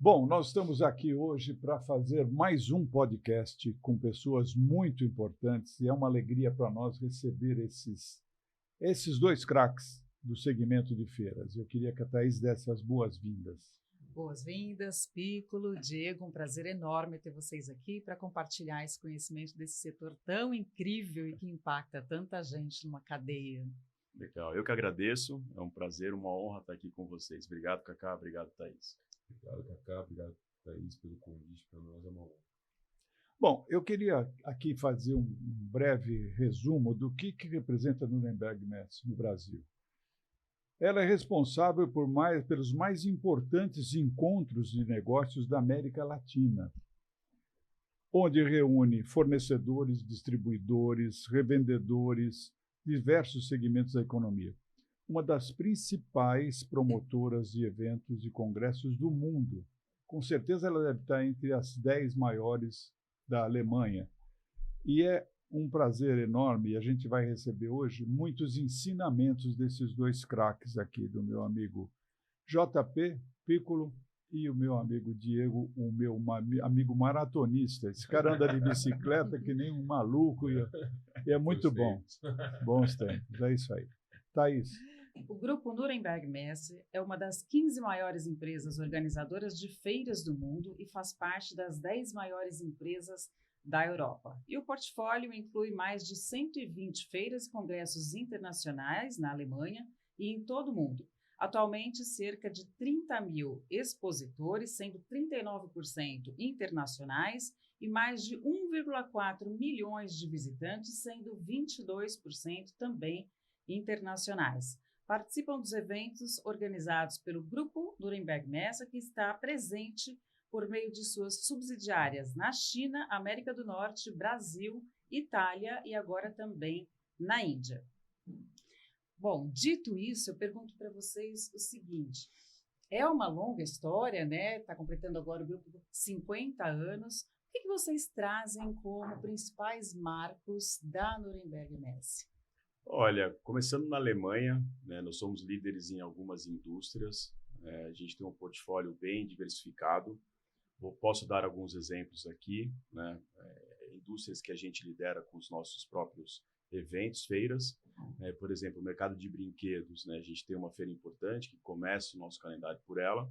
Bom, nós estamos aqui hoje para fazer mais um podcast com pessoas muito importantes e é uma alegria para nós receber esses dois craques do segmento de feiras. Eu queria que a Thaís desse as boas-vindas. Boas-vindas, Piccolo, Diego, um prazer enorme ter vocês aqui para compartilhar esse conhecimento desse setor tão incrível e que impacta tanta gente numa cadeia. Legal, eu que agradeço, é um prazer, uma honra estar aqui com vocês. Obrigado, Cacá, obrigado, Thaís. Obrigado, Cacá, obrigado, Thaís, pelo convite, para nós é uma honra. Bom, eu queria aqui fazer um breve resumo do que representa a Nuremberg Messe no Brasil. Ela é responsável pelos mais importantes encontros de negócios da América Latina, onde reúne fornecedores, distribuidores, revendedores, diversos segmentos da economia. Uma das principais promotoras de eventos e congressos do mundo. Com certeza ela deve estar entre as 10 maiores da Alemanha. E é um prazer enorme, e a gente vai receber hoje muitos ensinamentos desses dois craques aqui, do meu amigo JP Piccolo e o meu amigo Diego, o meu amigo maratonista. Esse cara anda de bicicleta que nem um maluco e é muito bom. Bons tempos, é isso aí. Thaís. O Grupo Nuremberg Messe é uma das 15 maiores empresas organizadoras de feiras do mundo e faz parte das 10 maiores empresas da Europa. E o portfólio inclui mais de 120 feiras e congressos internacionais na Alemanha e em todo o mundo. Atualmente, cerca de 30 mil expositores, sendo 39% internacionais, e mais de 1,4 milhões de visitantes, sendo 22% também internacionais. Participam dos eventos organizados pelo Grupo Nuremberg Messe, que está presente por meio de suas subsidiárias na China, América do Norte, Brasil, Itália e agora também na Índia. Bom, dito isso, eu pergunto para vocês o seguinte: é uma longa história, né? Está completando agora o grupo 50 anos. O que vocês trazem como principais marcos da Nuremberg Messe? Olha, começando na Alemanha, né, nós somos líderes em algumas indústrias, a gente tem um portfólio bem diversificado. Posso dar alguns exemplos aqui, né? Indústrias que a gente lidera com os nossos próprios eventos, feiras. Por exemplo, o mercado de brinquedos, né? A gente tem uma feira importante que começa o nosso calendário por ela.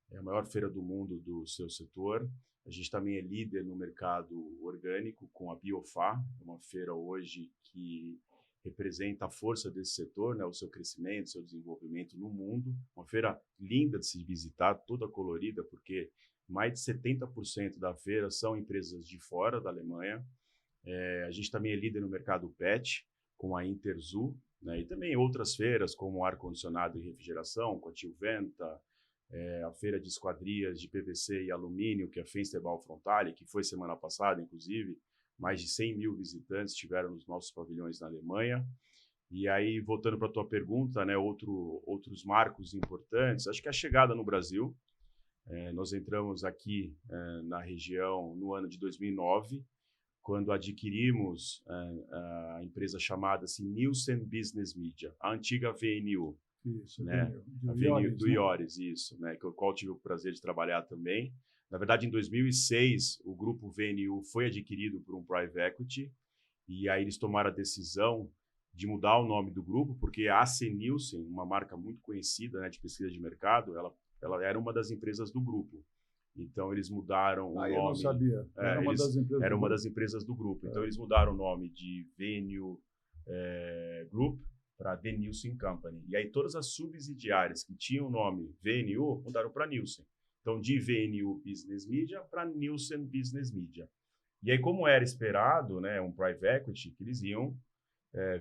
É a maior feira do mundo do seu setor. A gente também é líder no mercado orgânico com a Biofá, uma feira hoje que representa a força desse setor, né, o seu crescimento, seu desenvolvimento no mundo. Uma feira linda de se visitar, toda colorida, porque mais de 70% da feira são empresas de fora da Alemanha. A gente também é líder no mercado PET, com a Interzoo, né, e também outras feiras, como ar-condicionado e refrigeração, com a Tilventa, a feira de esquadrias de PVC e alumínio, que é a Fensterbau Frontale, que foi semana passada, inclusive. Mais de 100 mil visitantes estiveram nos nossos pavilhões na Alemanha. E aí, voltando para a tua pergunta, né, outros marcos importantes, acho que a chegada no Brasil. Nós entramos aqui na região no ano de 2009, quando adquirimos a empresa chamada Nielsen Business Media, a antiga VNU. Isso, né? Do Iores, isso, né? Com o qual tive o prazer de trabalhar também. Na verdade, em 2006, o grupo VNU foi adquirido por um private equity e aí eles tomaram a decisão de mudar o nome do grupo, porque a AC Nielsen, uma marca muito conhecida, né, de pesquisa de mercado, ela era uma das empresas do grupo. Então, eles mudaram o nome. Eu não sabia. Era uma das empresas do grupo. Então, eles mudaram o nome de VNU Group para The Nielsen Company. E aí, todas as subsidiárias que tinham o nome VNU mudaram para Nielsen. Então, de VNU Business Media para Nielsen Business Media. E aí, como era esperado, né, um private equity, que eles iam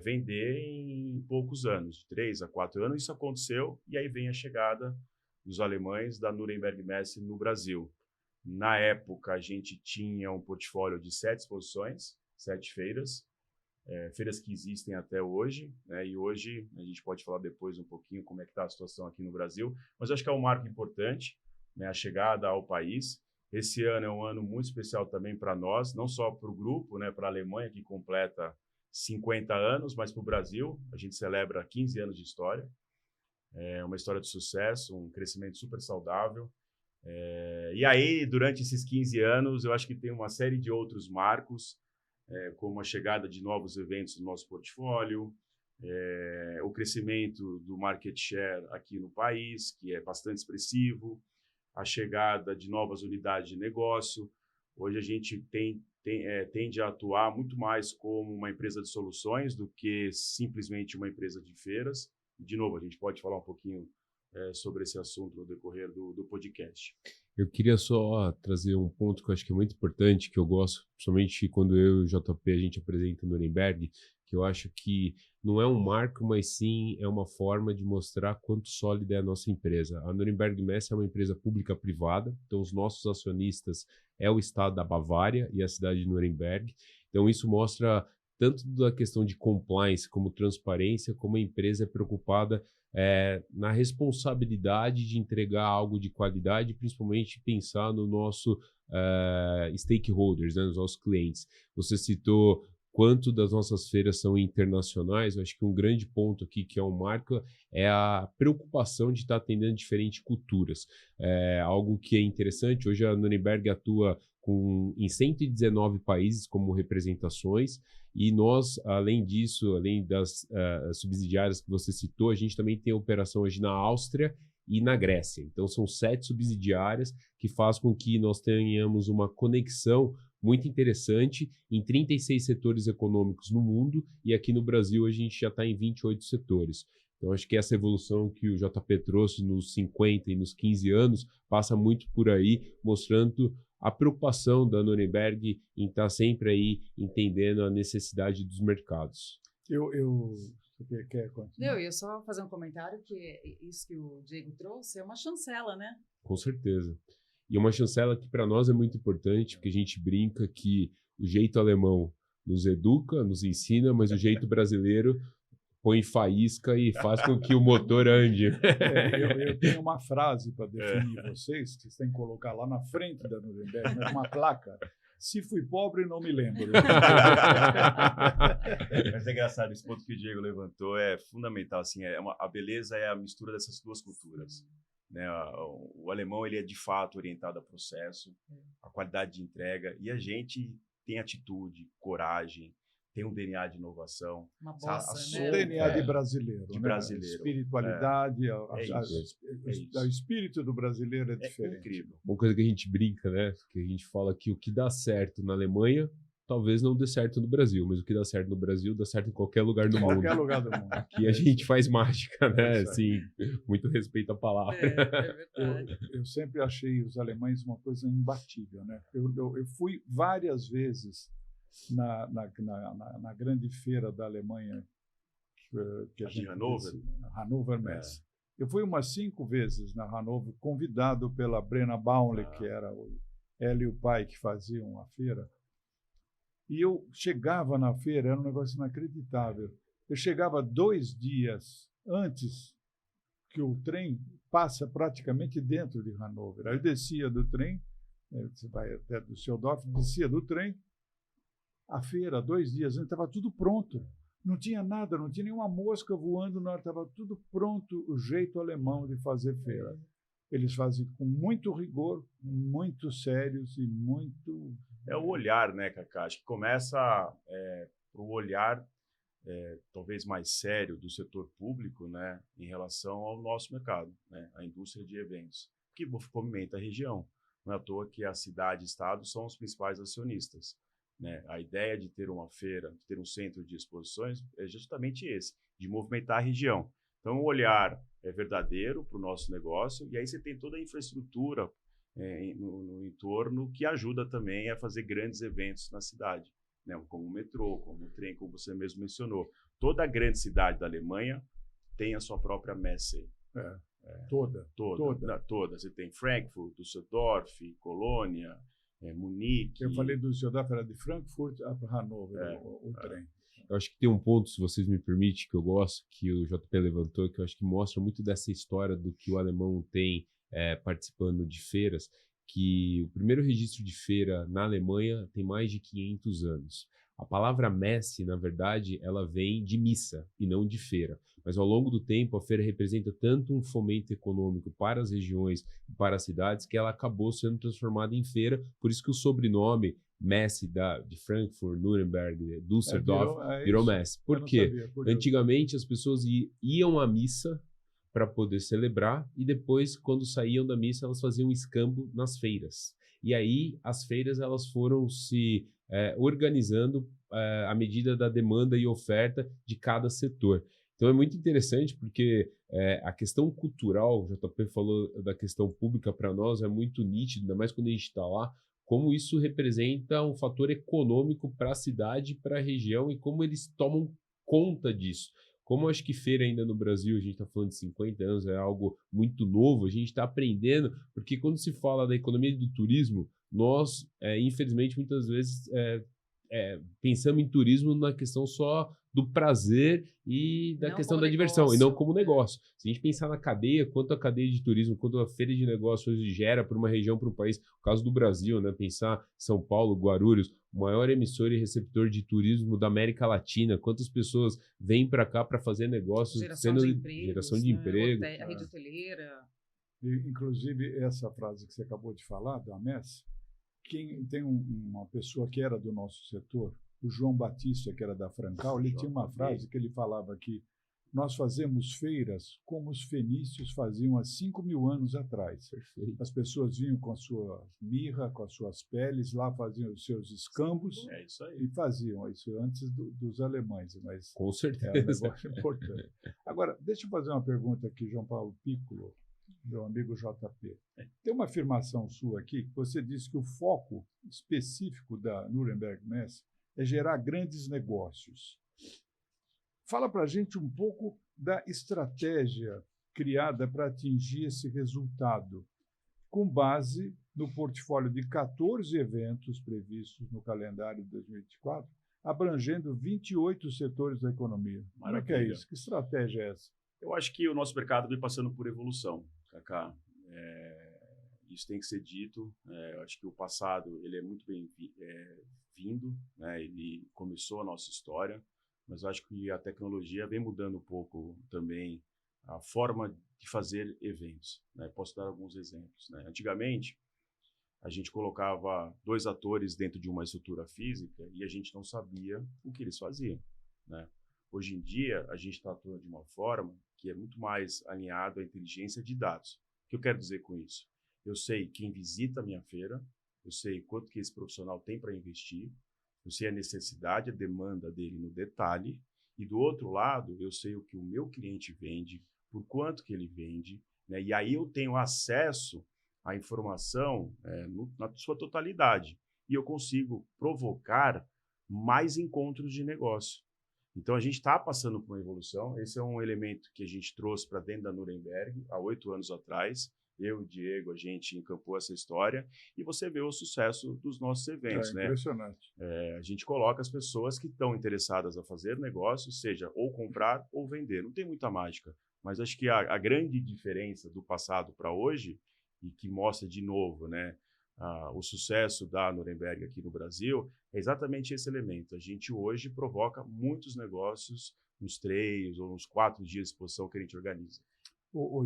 vender em poucos anos, de 3 a 4 anos, isso aconteceu, e aí vem a chegada dos alemães da Nuremberg Messe no Brasil. Na época, a gente tinha um portfólio de 7 exposições, 7 feiras, feiras que existem até hoje, né, e hoje a gente pode falar depois um pouquinho como é que está a situação aqui no Brasil, mas acho que é um marco importante, né, a chegada ao país. Esse ano é um ano muito especial também para nós, não só para o grupo, né, para a Alemanha, que completa 50 anos, mas para o Brasil, a gente celebra 15 anos de história. É uma história de sucesso, um crescimento super saudável. E aí, durante esses 15 anos, eu acho que tem uma série de outros marcos, como a chegada de novos eventos no nosso portfólio, o crescimento do market share aqui no país, que é bastante expressivo, a chegada de novas unidades de negócio. Hoje a gente tende a atuar muito mais como uma empresa de soluções do que simplesmente uma empresa de feiras. De novo, a gente pode falar um pouquinho sobre esse assunto no decorrer do podcast. Eu queria só trazer um ponto que eu acho que é muito importante, que eu gosto, principalmente quando eu e o JP a gente apresenta no Nuremberg, que eu acho que não é um marco, mas sim é uma forma de mostrar quanto sólida é a nossa empresa. A Nuremberg Messe é uma empresa pública-privada, então os nossos acionistas é o estado da Bavária e a cidade de Nuremberg. Então isso mostra tanto da questão de compliance como transparência, como a empresa é preocupada na responsabilidade de entregar algo de qualidade, principalmente pensar no nosso stakeholders, né, nos nossos clientes. Você citou quanto das nossas feiras são internacionais. Eu acho que um grande ponto aqui, que é um marco, é a preocupação de estar atendendo diferentes culturas. Algo que é interessante, hoje a Nuremberg atua em 119 países como representações, e nós, além disso, além das subsidiárias que você citou, a gente também tem operação hoje na Áustria e na Grécia. Então, são 7 subsidiárias que faz com que nós tenhamos uma conexão muito interessante em 36 setores econômicos no mundo, e aqui no Brasil a gente já está em 28 setores. Então, acho que essa evolução que o JP trouxe nos 50 e nos 15 anos passa muito por aí, mostrando a preocupação da Nuremberg em estar sempre aí entendendo a necessidade dos mercados. Você quer continuar? Eu ia só fazer um comentário que isso que o Diego trouxe é uma chancela, né? Com certeza. E uma chancela que para nós é muito importante, porque a gente brinca que o jeito alemão nos educa, nos ensina, mas o jeito brasileiro põe faísca e faz com que o motor ande. Eu tenho uma frase para definir vocês, que vocês têm que colocar lá na frente da Nuremberg, né, uma placa. Se fui pobre, não me lembro. Mas é engraçado, esse ponto que o Diego levantou é fundamental. Assim, a beleza é a mistura dessas duas culturas. Né? O alemão ele é de fato orientado a processo, a qualidade de entrega, e a gente tem atitude, coragem, tem um DNA de inovação. Uma bossa, né? O DNA de brasileiro. De né? brasileiro. Espiritualidade, o espírito do brasileiro é diferente. Incrível. Uma coisa que a gente brinca, né? Que a gente fala que o que dá certo na Alemanha talvez não dê certo no Brasil, mas o que dá certo no Brasil dá certo em qualquer lugar do mundo. Qualquer lugar do mundo. Aqui a gente faz mágica, né? Assim, muito respeito à palavra. É verdade. Eu sempre achei os alemães uma coisa imbatível, né? Eu fui várias vezes na grande feira da Alemanha, que a gente Hannover? Hannover Messe. Eu fui umas 5 vezes na Hannover, convidado pela Brenna Baumle, que era ela e o pai que faziam a feira. E eu chegava na feira, era um negócio inacreditável. Eu chegava 2 dias antes que o trem passa praticamente dentro de Hannover. Aí eu descia do trem, você vai até do Düsseldorf, descia do trem, a feira, 2 dias antes, estava tudo pronto. Não tinha nada, não tinha nenhuma mosca voando, não, estava tudo pronto, o jeito alemão de fazer feira. Eles fazem com muito rigor, muito sérios e muito... É o olhar, né, Cacá? Acho que começa o olhar talvez mais sério do setor público, né, em relação ao nosso mercado, né, a indústria de eventos, que movimenta a região. Não é à toa que a cidade e o estado são os principais acionistas. Né? A ideia de ter uma feira, de ter um centro de exposições é justamente esse, de movimentar a região. Então, o olhar é verdadeiro para o nosso negócio, e aí você tem toda a infraestrutura no entorno que ajuda também a fazer grandes eventos na cidade, né? Como o metrô, como o trem, como você mesmo mencionou. Toda a grande cidade da Alemanha tem a sua própria Messe. Toda. Você tem Frankfurt, Düsseldorf, Colônia, Munique. Eu falei do Düsseldorf, era de Frankfurt a Hannover, o trem. Eu acho que tem um ponto, se vocês me permitem, que eu gosto, que o JP levantou, que eu acho que mostra muito dessa história do que o alemão tem participando de feiras, que o primeiro registro de feira na Alemanha tem mais de 500 anos. A palavra Messe, na verdade, ela vem de missa e não de feira. mas ao longo do tempo a feira representa tanto um fomento econômico para as regiões e para as cidades que ela acabou sendo transformada em feira, por isso que o sobrenome Messe de Frankfurt, Nuremberg, Düsseldorf virou Messe. Por quê? Antigamente as pessoas iam à missa para poder celebrar e depois, quando saíam da missa, elas faziam escambo nas feiras. E aí as feiras elas foram se organizando à medida da demanda e oferta de cada setor. Então é muito interessante porque a questão cultural, o JP falou da questão pública para nós, é muito nítido, ainda mais quando a gente está lá, como isso representa um fator econômico para a cidade, para a região e como eles tomam conta disso. Como acho que feira ainda no Brasil, a gente está falando de 50 anos, é algo muito novo, a gente está aprendendo, porque quando se fala da economia do turismo, nós, infelizmente, muitas vezes pensamos em turismo na questão só do prazer e da questão da diversão, e não como negócio. Se a gente pensar na cadeia, quanto a cadeia de turismo, quanto a feira de negócios hoje gera para uma região, para um país, no caso do Brasil, né, pensar São Paulo, Guarulhos, o maior emissor e receptor de turismo da América Latina, quantas pessoas vêm para cá para fazer negócios, geração de emprego, a rede hoteleira. Inclusive, essa frase que você acabou de falar, da Messe, tem uma pessoa que era do nosso setor, o João Batista, que era da Francal, ele tinha uma frase que ele falava que nós fazemos feiras como os fenícios faziam há 5.000 anos atrás. Perfeito. As pessoas vinham com a sua mirra, com as suas peles, lá faziam os seus escambos e faziam isso antes dos alemães. Mas com certeza. É um negócio importante. Agora, deixa eu fazer uma pergunta aqui, João Paulo Piccolo, meu amigo JP. Tem uma afirmação sua aqui, que você disse que o foco específico da Nuremberg Messe é gerar grandes negócios. Fala para a gente um pouco da estratégia criada para atingir esse resultado, com base no portfólio de 14 eventos previstos no calendário de 2024, abrangendo 28 setores da economia. Como é que é isso? Que estratégia é essa? Eu acho que o nosso mercado vem passando por evolução, Cacá. Isso tem que ser dito. Eu acho que o passado ele é muito bem-vindo, né? Ele começou a nossa história, mas eu acho que a tecnologia vem mudando um pouco também a forma de fazer eventos, né? Posso dar alguns exemplos, né? Antigamente, a gente colocava 2 atores dentro de uma estrutura física e a gente não sabia o que eles faziam, né? Hoje em dia, a gente está atuando de uma forma que é muito mais alinhado à inteligência de dados. O que eu quero dizer com isso? Eu sei quem visita a minha feira, eu sei quanto que esse profissional tem para investir, eu sei a necessidade, a demanda dele no detalhe, e do outro lado, eu sei o que o meu cliente vende, por quanto que ele vende, né? E aí eu tenho acesso à informação na sua totalidade, e eu consigo provocar mais encontros de negócio. Então, a gente está passando por uma evolução. Esse é um elemento que a gente trouxe para dentro da Nuremberg há 8 anos atrás. Eu e o Diego, a gente encampou essa história e você vê o sucesso dos nossos eventos. Impressionante. A gente coloca as pessoas que estão interessadas a fazer negócio, seja ou comprar ou vender. Não tem muita mágica, mas acho que a grande diferença do passado para hoje, e que mostra de novo, né, o sucesso da Nuremberg aqui no Brasil, é exatamente esse elemento. A gente hoje provoca muitos negócios nos 3 ou nos 4 dias de exposição que a gente organiza.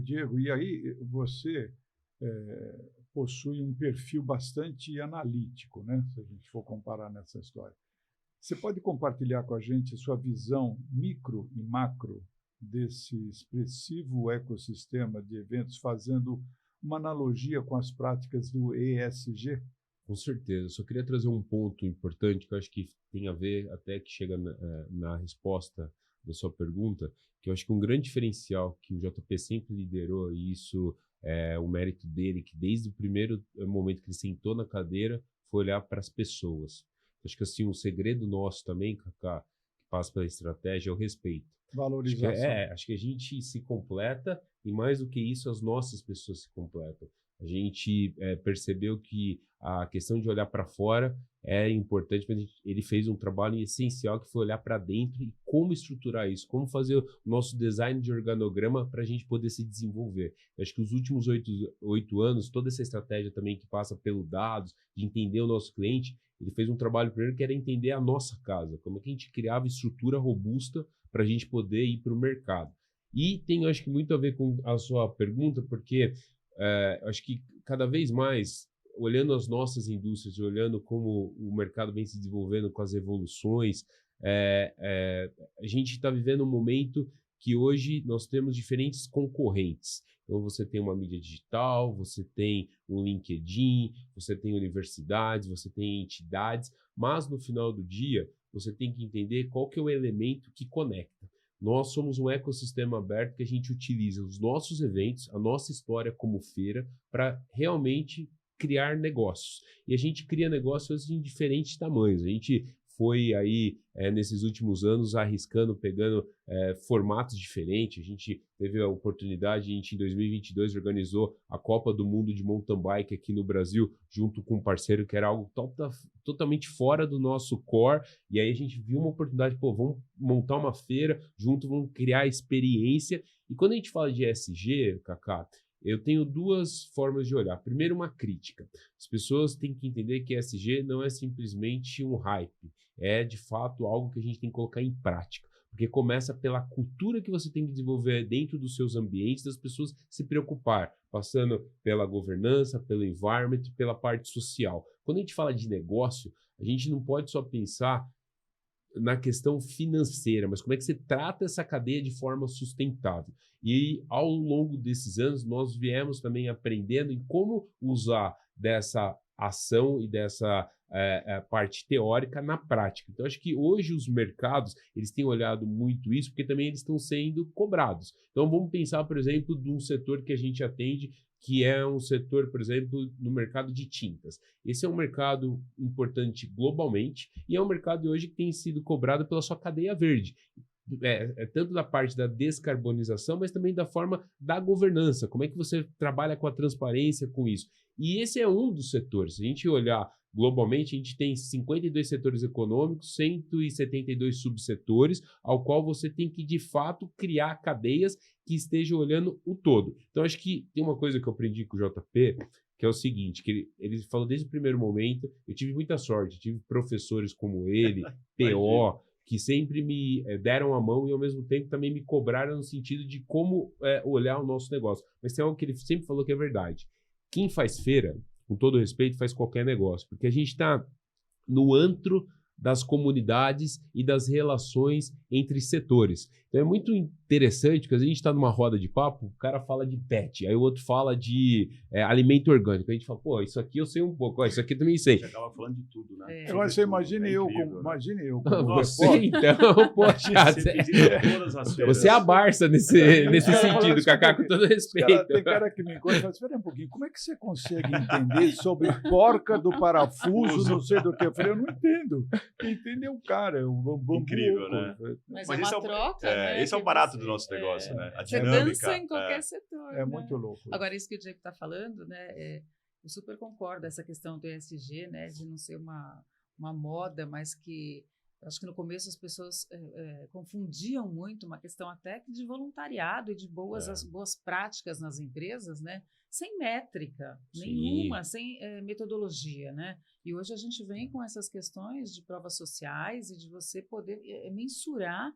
Diego, e aí você possui um perfil bastante analítico, né? Se a gente for comparar nessa história. Você pode compartilhar com a gente a sua visão micro e macro desse expressivo ecossistema de eventos, fazendo uma analogia com as práticas do ESG? Com certeza. Só queria trazer um ponto importante que eu acho que tem a ver, até que chega na resposta da sua pergunta, que eu acho que um grande diferencial que o JP sempre liderou, e isso é o mérito dele, que desde o primeiro momento que ele sentou na cadeira, foi olhar para as pessoas. Acho que assim, um segredo nosso também, Cacá, que passa pela estratégia, é o respeito. Valorização. Acho que a gente se completa e, mais do que isso, as nossas pessoas se completam. A gente percebeu que a questão de olhar para fora é importante, mas ele fez um trabalho essencial que foi olhar para dentro e como estruturar isso, como fazer o nosso design de organograma para a gente poder se desenvolver. Eu acho que os últimos 8 anos, toda essa estratégia também que passa pelo dados, de entender o nosso cliente, ele fez um trabalho primeiro que era entender a nossa casa, como é que a gente criava estrutura robusta para a gente poder ir para o mercado. E tem, eu acho que, muito a ver com a sua pergunta, porque acho que cada vez mais, olhando as nossas indústrias, olhando como o mercado vem se desenvolvendo com as evoluções, a gente está vivendo um momento que hoje nós temos diferentes concorrentes. Então, você tem uma mídia digital, você tem um LinkedIn, você tem universidades, você tem entidades, mas no final do dia, você tem que entender qual que é o elemento que conecta. Nós somos um ecossistema aberto que a gente utiliza os nossos eventos, a nossa história como feira, para realmente criar negócios. E a gente cria negócios em diferentes tamanhos. A gente foi aí, nesses últimos anos, arriscando, pegando formatos diferentes. A gente teve a oportunidade, a gente em 2022 organizou a Copa do Mundo de Mountain Bike aqui no Brasil, junto com um parceiro que era algo totalmente fora do nosso core. E aí a gente viu uma oportunidade, vamos montar uma feira junto, vamos criar experiência. E quando a gente fala de ESG, Kaká, eu tenho duas formas de olhar. Primeiro, uma crítica. As pessoas têm que entender que ESG não é simplesmente um hype. É, de fato, algo que a gente tem que colocar em prática. Porque começa pela cultura que você tem que desenvolver dentro dos seus ambientes, das pessoas se preocupar, passando pela governança, pelo environment, pela parte social. Quando a gente fala de negócio, a gente não pode só pensar na questão financeira, mas como é que você trata essa cadeia de forma sustentável. E ao longo desses anos, nós viemos também aprendendo em como usar dessa ação e dessa parte teórica na prática. Então, acho que hoje os mercados, eles têm olhado muito isso, porque também eles estão sendo cobrados. Então, vamos pensar, por exemplo, de um setor que a gente atende, que é um setor, por exemplo, no mercado de tintas. Esse é um mercado importante globalmente e é um mercado hoje que tem sido cobrado pela sua cadeia verde. Tanto da parte da descarbonização, mas também da forma da governança. Como é que você trabalha com a transparência com isso? E esse é um dos setores. Se a gente olhar globalmente, a gente tem 52 setores econômicos, 172 subsetores, ao qual você tem que, de fato, criar cadeias que estejam olhando o todo. Então, acho que tem uma coisa que eu aprendi com o JP, que é o seguinte, que ele falou desde o primeiro momento, eu tive muita sorte, tive professores como ele, PO, que sempre me deram a mão e, ao mesmo tempo, também me cobraram no sentido de como olhar o nosso negócio. Mas tem algo que ele sempre falou que é verdade. Quem faz feira, com todo respeito, faz qualquer negócio, porque a gente está no antro das comunidades e das relações entre setores. Então é muito interessante, porque a gente está numa roda de papo, o cara fala de pet, aí o outro fala de alimento orgânico. A gente fala, isso aqui eu sei um pouco, isso aqui eu também sei. A gente acaba falando de tudo, né? Agora você imagine eu como você, então, poxa, você é a Barça nesse sentido, Kaká, com todo respeito. Tem cara que me encontra e fala, espera um pouquinho, como é que você consegue entender sobre porca do parafuso, não sei do que? Eu falei, eu não entendo. Quem entende é um cara, é um bambu. Incrível, né? Mas é uma troca, né? Esse é o barato do nosso negócio, né? A dinâmica. Você dança em qualquer setor. É muito louco. Agora, isso que o Diego está falando, né? Eu super concordo, essa questão do ESG, né? De não ser uma moda, mas que acho que no começo as pessoas confundiam muito uma questão até de voluntariado e de boas práticas nas empresas, né? Sem métrica nenhuma, sem metodologia, né? E hoje a gente vem com essas questões de provas sociais e de você poder mensurar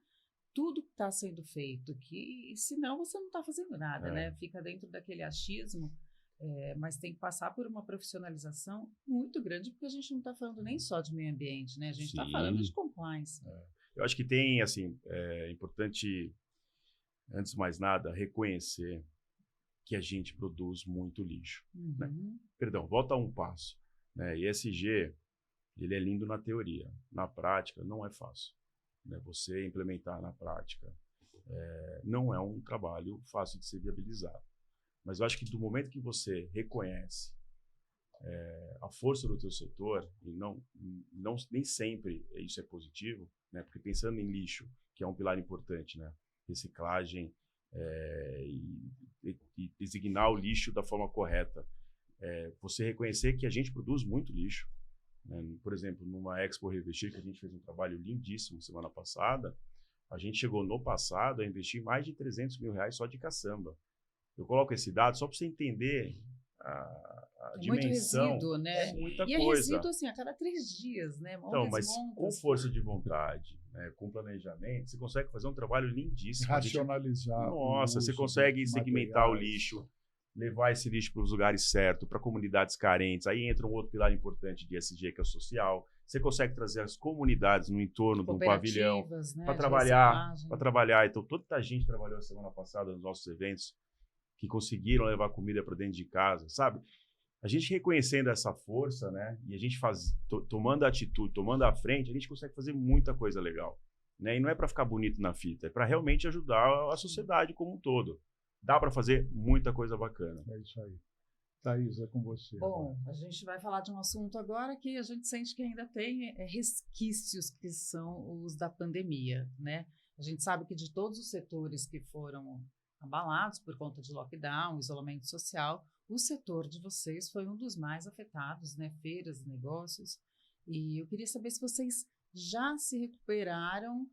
tudo que está sendo feito, que senão você não está fazendo nada, né? Fica dentro daquele achismo, mas tem que passar por uma profissionalização muito grande, porque a gente não está falando nem só de meio ambiente, né? A gente está falando de compliance. Eu acho que tem, assim, é importante, antes de mais nada, reconhecer que a gente produz muito lixo. Né? Perdão, volta um passo. Né? ESG, ele é lindo na teoria. Na prática, não é fácil. Né? Você implementar na prática não é um trabalho fácil de ser viabilizado. Mas eu acho que do momento que você reconhece a força do teu setor, e nem sempre isso é positivo, né? Porque pensando em lixo, que é um pilar importante, né? Reciclagem, e designar o lixo da forma correta. Você reconhecer que a gente produz muito lixo. Né? Por exemplo, numa Expo Revestir, que a gente fez um trabalho lindíssimo semana passada, a gente chegou no passado a investir mais de R$300 mil só de caçamba. Eu coloco esse dado só para você entender a Muito dimensão resíduo, né? é muita E é coisa. resíduo, assim, a cada 3 dias, né? Então, mas com força de vontade, né, com planejamento, você consegue fazer um trabalho lindíssimo. Racionalizar. Nossa, você consegue segmentar o lixo, levar esse lixo para os lugares certos, para comunidades carentes. Aí entra um outro pilar importante de ESG, que é o social. Você consegue trazer as comunidades no entorno de um pavilhão né, para trabalhar. Então, toda a gente trabalhou a semana passada nos nossos eventos que conseguiram levar comida para dentro de casa, sabe? A gente reconhecendo essa força, né? E a gente tomando a atitude, tomando a frente, a gente consegue fazer muita coisa legal, né? E não é para ficar bonito na fita, é para realmente ajudar a sociedade como um todo. Dá para fazer muita coisa bacana. É isso aí. Thaís, é com você. Bom, a gente vai falar de um assunto agora que a gente sente que ainda tem resquícios, que são os da pandemia, né? A gente sabe que de todos os setores que foram abalados por conta de lockdown, isolamento social, o setor de vocês foi um dos mais afetados, né? Feiras, negócios. E eu queria saber se vocês já se recuperaram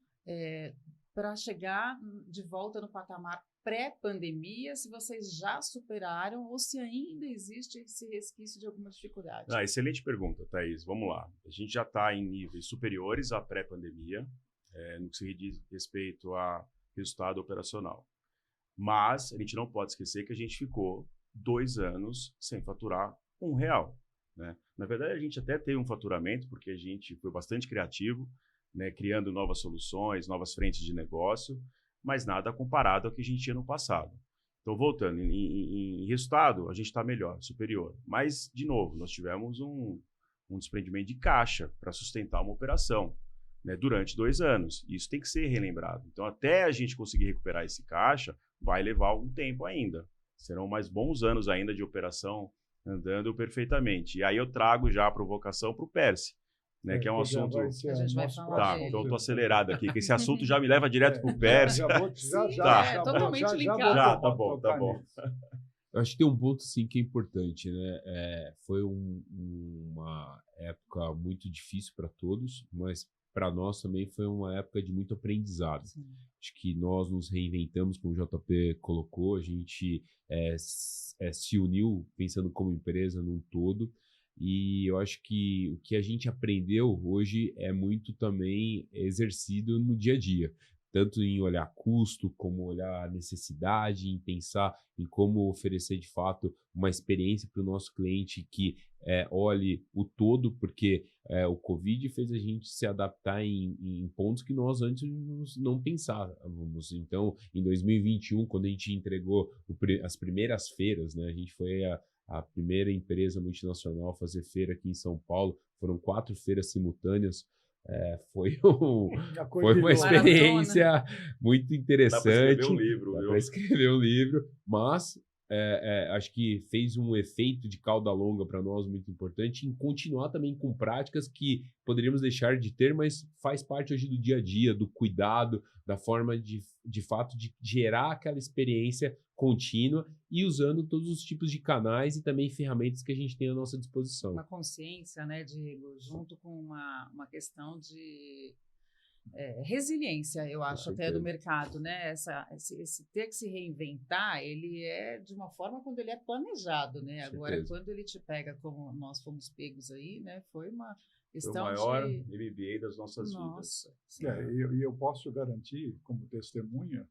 para chegar de volta no patamar pré-pandemia, se vocês já superaram ou se ainda existe esse resquício de alguma dificuldade. Excelente pergunta, Thaís. Vamos lá. A gente já está em níveis superiores à pré-pandemia, no que se diz respeito a resultado operacional. Mas a gente não pode esquecer que a gente ficou 2 anos sem faturar R$1, né? Na verdade, a gente até teve um faturamento, porque a gente foi bastante criativo, né, criando novas soluções, novas frentes de negócio, mas nada comparado ao que a gente tinha no passado. Então, voltando, em resultado, a gente está melhor, superior. Mas, de novo, nós tivemos um desprendimento de caixa para sustentar uma operação, né, durante 2 anos. Isso tem que ser relembrado. Então, até a gente conseguir recuperar esse caixa, vai levar algum tempo ainda. Serão mais bons anos ainda de operação andando perfeitamente. E aí eu trago já a provocação para o Percy, né, que é um assunto... A gente vai falar Tá, então eu estou acelerado aqui, que esse assunto já me leva direto para o Percy. Totalmente ligado. Tá bom. Eu acho que tem um ponto, sim, que é importante, né? Foi uma época muito difícil para todos, mas para nós também foi uma época de muito aprendizado. Sim. Acho que nós nos reinventamos, como o JP colocou, a gente se uniu pensando como empresa num todo, e eu acho que o que a gente aprendeu hoje é muito também exercido no dia a dia, tanto em olhar custo, como olhar necessidade, em pensar em como oferecer de fato uma experiência para o nosso cliente que olhe o todo, porque o Covid fez a gente se adaptar em pontos que nós antes não pensávamos. Então, em 2021, quando a gente entregou as primeiras feiras, né, a gente foi a primeira empresa multinacional a fazer feira aqui em São Paulo, foram 4 feiras simultâneas. Foi uma experiência muito interessante. Dá para escrever um livro, mas acho que fez um efeito de cauda longa para nós muito importante em continuar também com práticas que poderíamos deixar de ter, mas faz parte hoje do dia a dia, do cuidado, da forma de fato de gerar aquela experiência contínua e usando todos os tipos de canais e também ferramentas que a gente tem à nossa disposição. Uma consciência, né, Diego, junto com uma questão de resiliência, eu acho, até do mercado, né? Esse ter que se reinventar, ele é de uma forma quando ele é planejado, né? Agora, quando ele te pega como nós fomos pegos aí, né? Foi uma questão foi o maior MBA das nossas vidas. E eu posso garantir, como testemunha,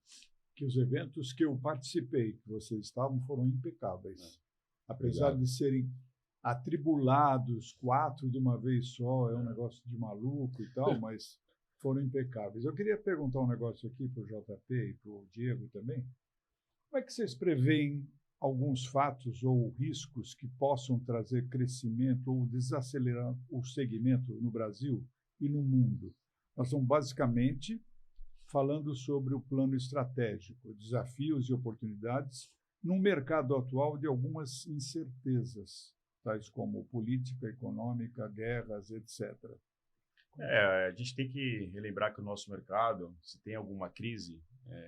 que os eventos que eu participei, que vocês estavam, foram impecáveis. Apesar de serem atribulados, 4 de uma vez só, é um negócio de maluco e tal, mas foram impecáveis. Eu queria perguntar um negócio aqui para o JP e para o Diego também. Como é que vocês preveem alguns fatos ou riscos que possam trazer crescimento ou desacelerar o segmento no Brasil e no mundo? Nós estamos basicamente falando sobre o plano estratégico, desafios e oportunidades num mercado atual de algumas incertezas, tais como política, econômica, guerras, etc. A gente tem que relembrar que o nosso mercado, se tem alguma crise,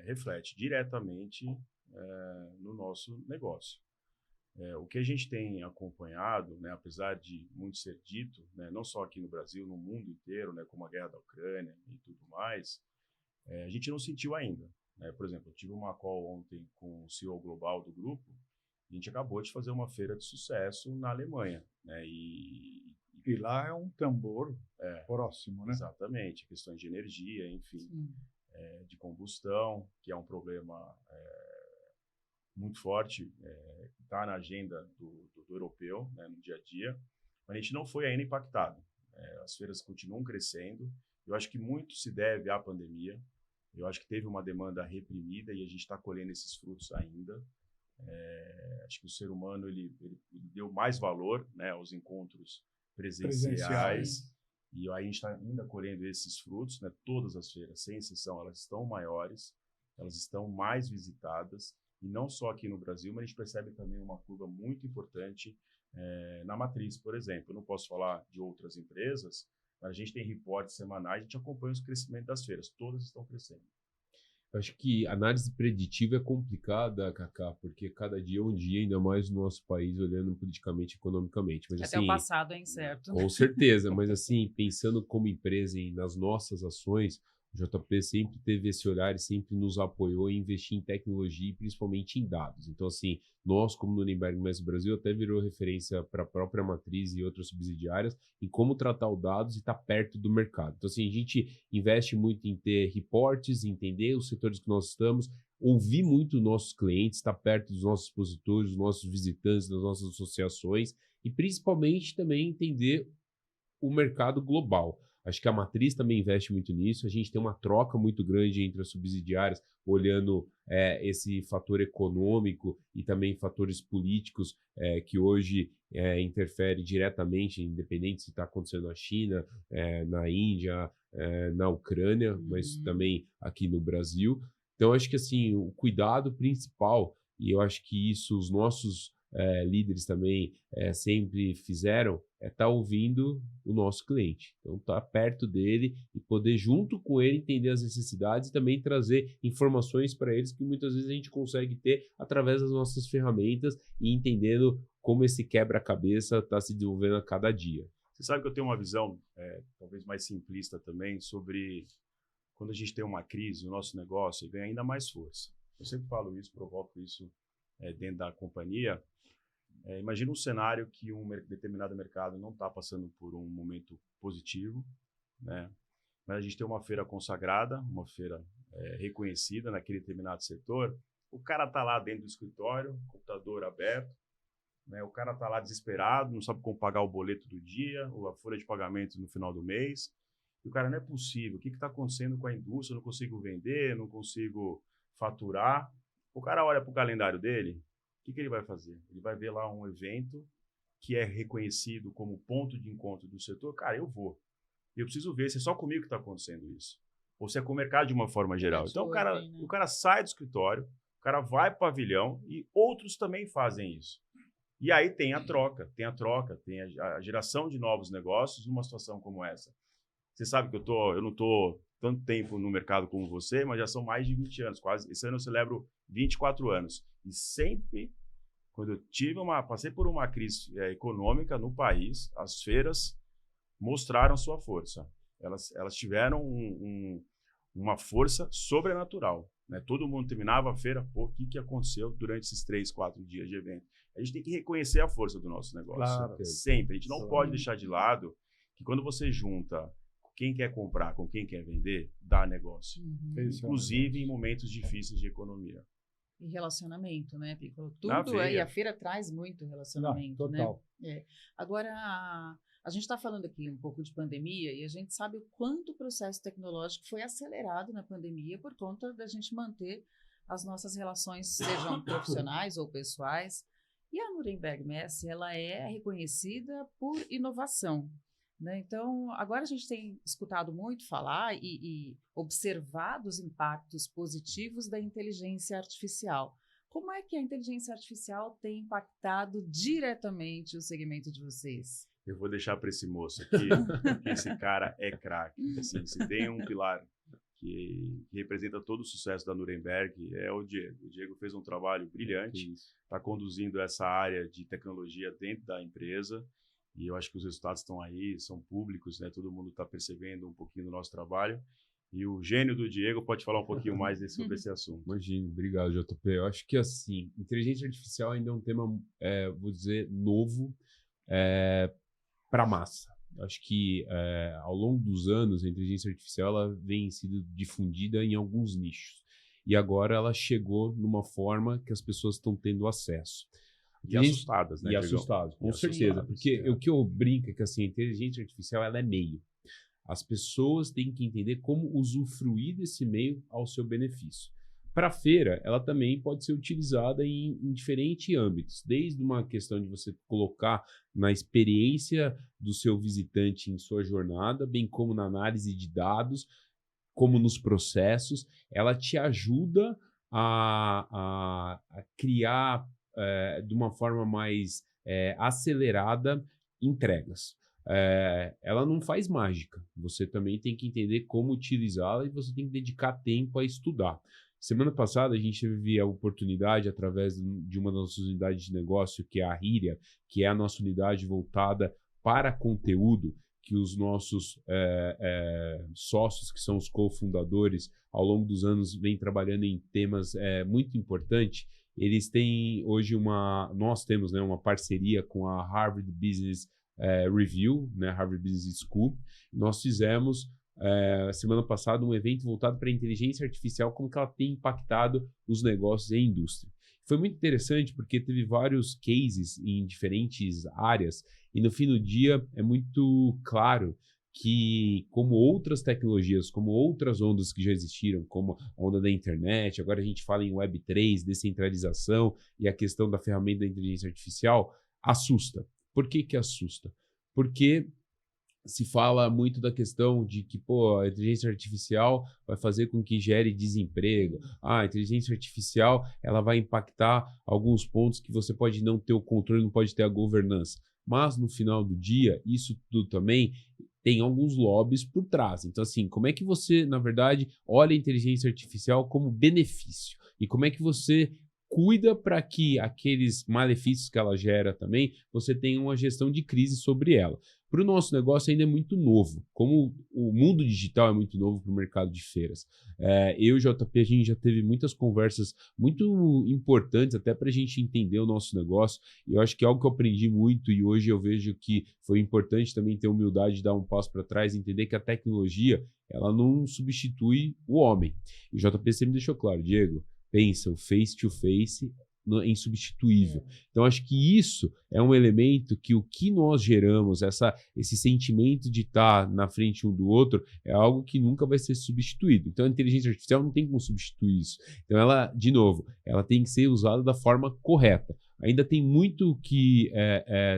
reflete diretamente no nosso negócio. O que a gente tem acompanhado, né, apesar de muito ser dito, né, não só aqui no Brasil, no mundo inteiro, né, como a guerra da Ucrânia e tudo mais, a gente não sentiu ainda. Né? Por exemplo, eu tive uma call ontem com o CEO global do grupo A gente acabou de fazer uma feira de sucesso na Alemanha, né? E lá é um tambor próximo, né? Exatamente, questões de energia, enfim, de combustão, que é um problema muito forte, que está na agenda do europeu, né, no dia a dia, mas a gente não foi ainda impactado. As feiras continuam crescendo. Eu acho que muito se deve à pandemia. Eu acho que teve uma demanda reprimida e a gente está colhendo esses frutos ainda. Acho que o ser humano ele deu mais valor, né, aos encontros presenciais. E aí a gente está ainda colhendo esses frutos, né? Todas as feiras, sem exceção, elas estão maiores, elas estão mais visitadas. E não só aqui no Brasil, mas a gente percebe também uma curva muito importante na matriz, por exemplo. Eu não posso falar de outras empresas, mas a gente tem reportes semanais, a gente acompanha o crescimento das feiras, todas estão crescendo. Eu acho que análise preditiva é complicada, Cacá, porque cada dia é um dia, ainda mais no nosso país, olhando politicamente e economicamente. Mas, até assim, o passado é incerto. Com certeza, mas assim, pensando como empresa e nas nossas ações, o JP sempre teve esse olhar e sempre nos apoiou em investir em tecnologia e principalmente em dados. Então, assim, nós, como Nuremberg Mestre Brasil, até virou referência para a própria matriz e outras subsidiárias em como tratar os dados e estar perto do mercado. Então, assim, a gente investe muito em ter reportes, entender os setores que nós estamos, ouvir muito os nossos clientes, estar perto dos nossos expositores, dos nossos visitantes, das nossas associações e principalmente também entender o mercado global. Acho que a matriz também investe muito nisso. A gente tem uma troca muito grande entre as subsidiárias, olhando esse fator econômico e também fatores políticos que hoje interfere diretamente, independente se está acontecendo na China, na Índia, na Ucrânia, mas também aqui no Brasil. Então, acho que assim, o cuidado principal, e eu acho que isso os nossos líderes também sempre fizeram, estar ouvindo o nosso cliente. Então, estar perto dele e poder, junto com ele, entender as necessidades e também trazer informações para eles que muitas vezes a gente consegue ter através das nossas ferramentas e entendendo como esse quebra-cabeça está se desenvolvendo a cada dia. Você sabe que eu tenho uma visão, talvez mais simplista também, sobre quando a gente tem uma crise, o nosso negócio ganha ainda mais força. Eu sempre falo isso, provoco isso dentro da companhia. Imagina um cenário que um determinado mercado não está passando por um momento positivo, né? Mas a gente tem uma feira consagrada, uma feira reconhecida naquele determinado setor. O cara está lá dentro do escritório, computador aberto, né? O cara está lá desesperado, não sabe como pagar o boleto do dia, ou a folha de pagamento no final do mês. E o cara, não é possível, o que está acontecendo com a indústria? Eu não consigo vender, não consigo faturar. O cara olha para o calendário dele, o que ele vai fazer? Ele vai ver lá um evento que é reconhecido como ponto de encontro do setor. Cara, eu vou. Eu preciso ver se é só comigo que está acontecendo isso. Ou se é com o mercado de uma forma geral. Então, o cara sai do escritório, o cara vai para o pavilhão e outros também fazem isso. E aí tem a troca, tem a geração de novos negócios numa situação como essa. Você sabe que eu não estou tanto tempo no mercado como você, mas já são mais de 20 anos, quase. Esse ano eu celebro 24 anos. E sempre, quando eu passei por uma crise econômica no país, as feiras mostraram sua força. Elas tiveram uma força sobrenatural, né? Todo mundo terminava a feira, o que aconteceu durante esses 3, 4 dias de evento? A gente tem que reconhecer a força do nosso negócio. Claro. Sempre. A gente não pode deixar de lado que quando você junta quem quer comprar com quem quer vender, dá negócio. Inclusive em momentos difíceis de economia. E relacionamento, né, Piccolo? Tudo aí, a feira traz muito relacionamento, total. né? Agora, a gente está falando aqui um pouco de pandemia e a gente sabe o quanto o processo tecnológico foi acelerado na pandemia por conta da gente manter as nossas relações, sejam profissionais ou pessoais. E a Nuremberg Messe, ela é reconhecida por inovação, né? Então, agora a gente tem escutado muito falar e observado os impactos positivos da inteligência artificial. Como é que a inteligência artificial tem impactado diretamente o segmento de vocês? Eu vou deixar para esse moço aqui, porque esse cara é craque. Assim, se tem um pilar que representa todo o sucesso da Nuremberg, é o Diego. O Diego fez um trabalho brilhante, está conduzindo essa área de tecnologia dentro da empresa. E eu acho que os resultados estão aí, são públicos, né? Todo mundo está percebendo um pouquinho do nosso trabalho. E o gênio do Diego pode falar um pouquinho mais sobre esse assunto. Imagino, obrigado, JP. Eu acho que, assim, inteligência artificial ainda é um tema, vou dizer, novo para a massa. Eu acho que, ao longo dos anos, a inteligência artificial ela vem sendo difundida em alguns nichos. E agora ela chegou numa forma que as pessoas estão tendo acesso. E assustadas, né? E assustadas, com certeza. Porque o que eu brinco é que, assim, a inteligência artificial ela é meio. As pessoas têm que entender como usufruir desse meio ao seu benefício. Para a feira, ela também pode ser utilizada em diferentes âmbitos, desde uma questão de você colocar na experiência do seu visitante em sua jornada, bem como na análise de dados, como nos processos. Ela te ajuda a criar de uma forma mais acelerada entregas. Ela não faz mágica. Você também tem que entender como utilizá-la e você tem que dedicar tempo a estudar. Semana passada a gente teve a oportunidade, através de uma das nossas unidades de negócio, que é a Ríria, que é a nossa unidade voltada para conteúdo, que os nossos sócios, que são os cofundadores, ao longo dos anos vêm trabalhando em temas muito importantes. Eles têm hoje nós temos, né, uma parceria com a Harvard Business Review, né, Harvard Business School. Nós fizemos semana passada um evento voltado para a inteligência artificial, como que ela tem impactado os negócios e a indústria. Foi muito interessante porque teve vários cases em diferentes áreas e no fim do dia é muito claro que, como outras tecnologias, como outras ondas que já existiram, como a onda da internet, agora a gente fala em Web3, descentralização e a questão da ferramenta da inteligência artificial, assusta. Por que assusta? Porque se fala muito da questão de que a inteligência artificial vai fazer com que gere desemprego. A inteligência artificial ela vai impactar alguns pontos que você pode não ter o controle, não pode ter a governança. Mas, no final do dia, isso tudo também tem alguns lobbies por trás. Então, assim, como é que você, na verdade, olha a inteligência artificial como benefício? E como é que você cuida para que aqueles malefícios que ela gera também, você tenha uma gestão de crise sobre ela? Para o nosso negócio ainda é muito novo. Como o mundo digital é muito novo para o mercado de feiras. Eu e o JP, a gente já teve muitas conversas muito importantes até para a gente entender o nosso negócio. E eu acho que é algo que eu aprendi muito e hoje eu vejo que foi importante também ter humildade de dar um passo para trás e entender que a tecnologia ela não substitui o homem. E o JP sempre deixou claro, Diego, pensa, o face-to-face é insubstituível. Então, acho que isso é um elemento que o que nós geramos, esse sentimento de estar na frente um do outro, é algo que nunca vai ser substituído. Então, a inteligência artificial não tem como substituir isso. Então, ela, de novo, ela tem que ser usada da forma correta. Ainda tem muito que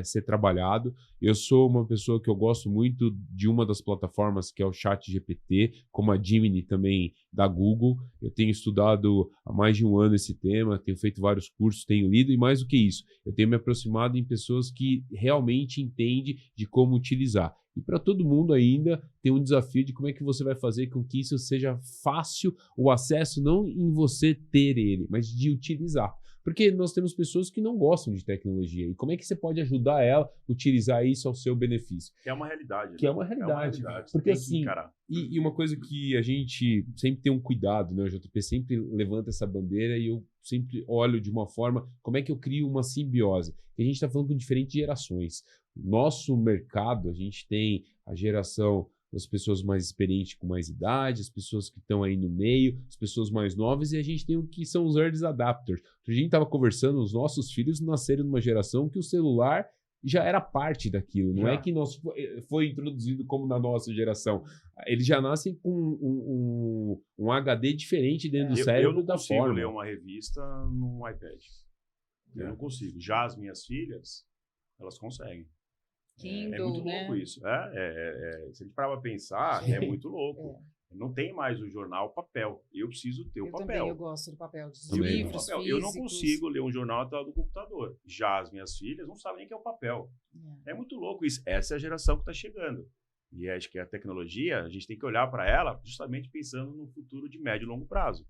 ser trabalhado. Eu sou uma pessoa que eu gosto muito de uma das plataformas que é o ChatGPT, como a Gemini também da Google. Eu tenho estudado há mais de um ano esse tema, tenho feito vários cursos, tenho lido e mais do que isso, eu tenho me aproximado em pessoas que realmente entendem de como utilizar. E para todo mundo ainda tem um desafio de como é que você vai fazer com que isso seja fácil, o acesso não em você ter ele, mas de utilizar. Porque nós temos pessoas que não gostam de tecnologia. E como é que você pode ajudar ela a utilizar isso ao seu benefício? Que é uma realidade. Que é uma realidade. Porque assim, e uma coisa que a gente sempre tem um cuidado, né? O JP sempre levanta essa bandeira e eu sempre olho de uma forma, como é que eu crio uma simbiose? E a gente está falando com diferentes gerações. Nosso mercado, a gente tem a geração das pessoas mais experientes com mais idade, as pessoas que estão aí no meio, as pessoas mais novas, e a gente tem o que são os early adapters. A gente estava conversando, os nossos filhos nasceram numa geração que o celular já era parte daquilo, não é que foi introduzido como na nossa geração. Eles já nascem com um HD diferente dentro do cérebro da forma. Eu não consigo ler uma revista num iPad. Eu não consigo. Já as minhas filhas, elas conseguem. Kindle, é muito louco isso. Se a gente parar para pensar, é muito louco. Não tem mais o jornal papel. Eu preciso ter o papel. Também, eu gosto do papel, dos livros físicos. Eu não consigo ler um jornal na tela do computador. Já as minhas filhas não sabem nem o que é o papel. É muito louco isso. Essa é a geração que está chegando. E acho que a tecnologia, a gente tem que olhar para ela justamente pensando no futuro de médio e longo prazo.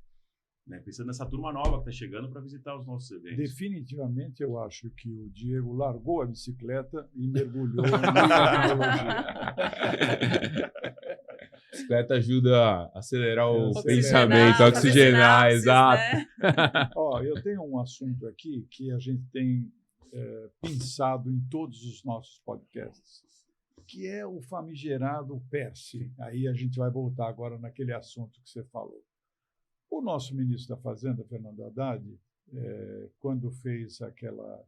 Né? Pensando nessa turma nova que está chegando para visitar os nossos eventos. Definitivamente, eu acho que o Diego largou a bicicleta e mergulhou na tecnologia. bicicleta ajuda a acelerar o Oxigenar, pensamento, fazer oxigenar, sinapses, exato. né? Ó, eu tenho um assunto aqui que a gente tem pensado em todos os nossos podcasts, que é o famigerado PERSE. Aí a gente vai voltar agora naquele assunto que você falou. O nosso ministro da Fazenda, Fernando Haddad, quando fez aquela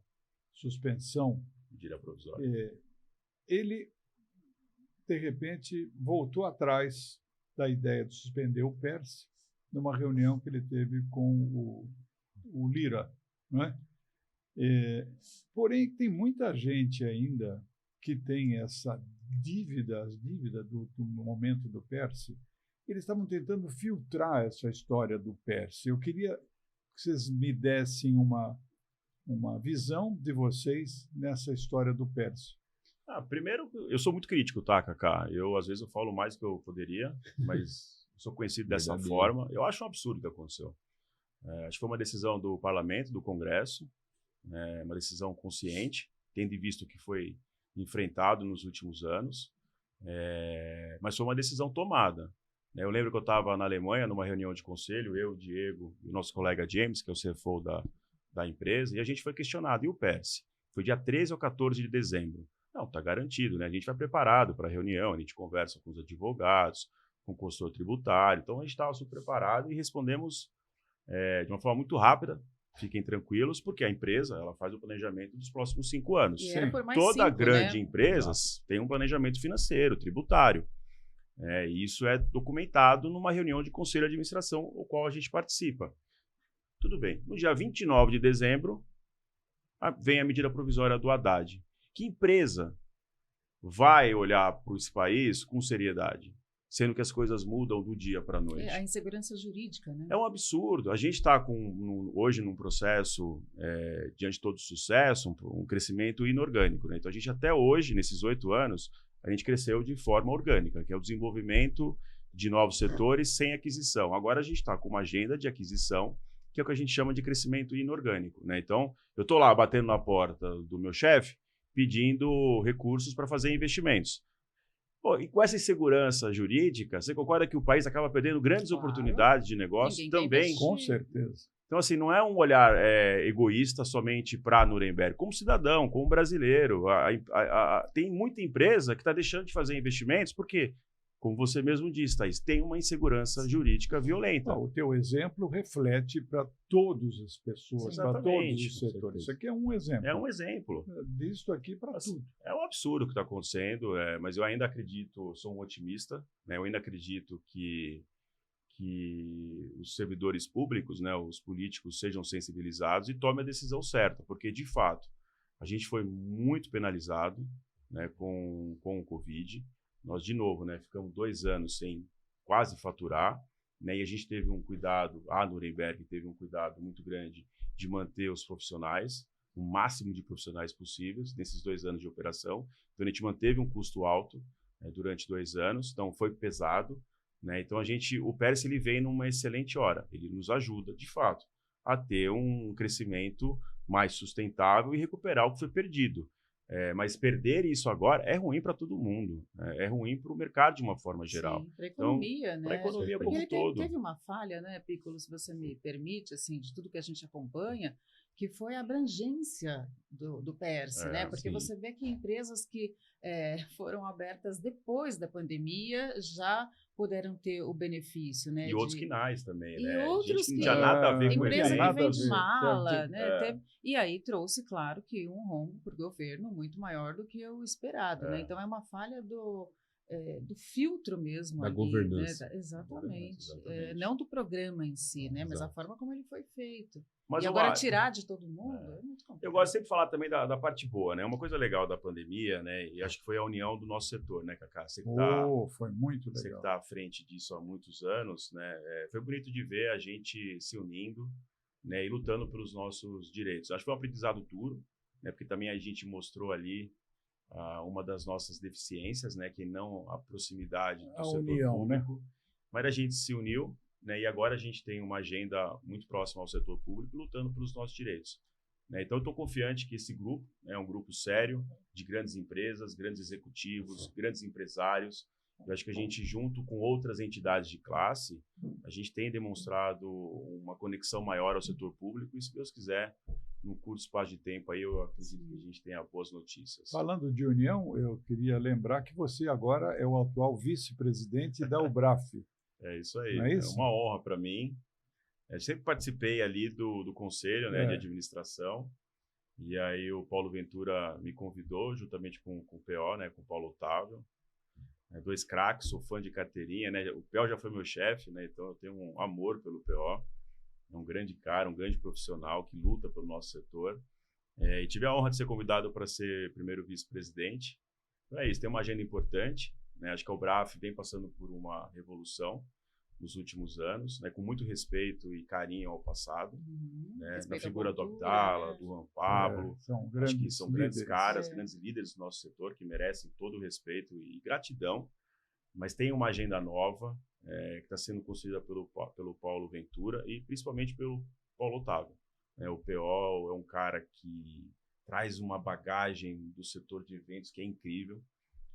suspensão, Medida provisória. Ele, de repente, voltou atrás da ideia de suspender o PERSE numa reunião que ele teve com o Lira, não é? Porém, tem muita gente ainda que tem essa dívida, as dívidas do momento do PERSE. Eles estavam tentando filtrar essa história do PERSE. Eu queria que vocês me dessem uma visão de vocês nessa história do PERSE. Primeiro, eu sou muito crítico, tá, Cacá? Às vezes, eu falo mais do que eu poderia, mas sou conhecido dessa forma. Eu acho um absurdo o que aconteceu. Acho que foi uma decisão do Parlamento, do Congresso, uma decisão consciente, tendo visto que foi enfrentado nos últimos anos, mas foi uma decisão tomada. Eu lembro que eu estava na Alemanha, numa reunião de conselho, eu, o Diego e o nosso colega James, que é o CFO da empresa, e a gente foi questionado. E o PERSE? Foi dia 13 ou 14 de dezembro. Não, está garantido, né? A gente vai preparado para a reunião, a gente conversa com os advogados, com o consultor tributário, então a gente estava super preparado e respondemos de uma forma muito rápida. Fiquem tranquilos, porque a empresa ela faz o planejamento dos próximos 5 anos. E era por mais Toda 5, grande né? empresa tem um planejamento financeiro, tributário. E isso é documentado numa reunião de conselho de administração, o qual a gente participa. Tudo bem. No dia 29 de dezembro, vem a medida provisória do Haddad. Que empresa vai olhar para esse país com seriedade, sendo que as coisas mudam do dia para a noite? A insegurança jurídica, né? É um absurdo. A gente está hoje num processo, diante de todo o sucesso, um crescimento inorgânico, né? Então, a gente até hoje, nesses 8 anos, a gente cresceu de forma orgânica, que é o desenvolvimento de novos setores sem aquisição. Agora, a gente está com uma agenda de aquisição, que é o que a gente chama de crescimento inorgânico, né? Então, eu estou lá batendo na porta do meu chefe, pedindo recursos para fazer investimentos. E com essa insegurança jurídica, você concorda que o país acaba perdendo grandes oportunidades de negócio também? Com certeza. Então, assim, não é um olhar egoísta somente para Nuremberg. Como cidadão, como brasileiro, tem muita empresa que está deixando de fazer investimentos porque, como você mesmo disse, Thaís, tem uma insegurança jurídica violenta. O teu exemplo reflete para todas as pessoas, para todos os setores. Isso aqui é um exemplo. É um exemplo. Disso aqui para tudo. É um absurdo o que está acontecendo, mas eu ainda acredito, sou um otimista, né? Eu ainda acredito que os servidores públicos, né, os políticos sejam sensibilizados e tomem a decisão certa, porque, de fato, a gente foi muito penalizado, né, com o Covid. Nós, de novo, né, ficamos 2 anos sem quase faturar, né, e a gente teve um cuidado, a Nuremberg teve um cuidado muito grande de manter os profissionais, o máximo de profissionais possíveis nesses 2 anos de operação. Então, a gente manteve um custo alto, né, durante 2 anos, então foi pesado. Né? Então, o PERSE ele vem numa excelente hora. Ele nos ajuda, de fato, a ter um crescimento mais sustentável e recuperar o que foi perdido. Mas perder isso agora é ruim para todo mundo. Né? É ruim para o mercado de uma forma geral. Para a economia, então, né? Para a economia como um todo. Teve uma falha, né, Piccolo, se você me permite, assim, de tudo que a gente acompanha, que foi a abrangência do PERSE, né? Porque você vê que empresas que foram abertas depois da pandemia já puderam ter o benefício, né? E outros quinais também, e né? outros que não tinha nada a ver com empresa isso. que vende mala, né? E aí trouxe, claro, que um rombo para o governo muito maior do que o esperado, né? Então é uma falha do filtro mesmo. Da ali, governança. Né? Exatamente. Não do programa em si, né? Mas a forma como ele foi feito. Mas e agora tirar de todo mundo é muito complicado. Eu gosto sempre de falar também da parte boa, né? Uma coisa legal da pandemia, né? E acho que foi a união do nosso setor, né, Cacá? Você que foi muito legal. Você que está à frente disso há muitos anos, né? Foi bonito de ver a gente se unindo, né? E lutando pelos nossos direitos. Acho que foi um aprendizado duro, né? Porque também a gente mostrou ali uma das nossas deficiências, né? Que não a proximidade do setor união, público. Né? Mas a gente se uniu, né? E agora a gente tem uma agenda muito próxima ao setor público, lutando pelos nossos direitos. Né? Então, eu estou confiante que esse grupo é um grupo sério, de grandes empresas, grandes executivos, grandes empresários, Eu acho que a gente, junto com outras entidades de classe, a gente tem demonstrado uma conexão maior ao setor público e, se Deus quiser, num curto espaço de tempo, aí eu acredito que a gente tenha boas notícias. Falando de união, eu queria lembrar que você agora é o atual vice-presidente da UBRAF. É isso aí, Não é isso? uma honra para mim. Eu sempre participei ali do conselho, né, de administração, e aí o Paulo Ventura me convidou, juntamente com o PO, né, com o Paulo Otávio. 2 craques, sou fã de carteirinha, né? O PO já foi meu chefe, né? Então eu tenho um amor pelo PO. É um grande cara, um grande profissional que luta pelo nosso setor. E tive a honra de ser convidado para ser primeiro vice-presidente. Então é isso, tem uma agenda importante, né? Acho que a UBRAF vem passando por uma revolução nos últimos anos, né? Com muito respeito e carinho ao passado, né? Na figura do Abdala, do Juan Pablo. Acho que são grandes caras, grandes líderes do nosso setor que merecem todo o respeito e gratidão, mas tem uma agenda nova que está sendo construída pelo Paulo Ventura e principalmente pelo Paulo Otávio. O PO é um cara que traz uma bagagem do setor de eventos que é incrível.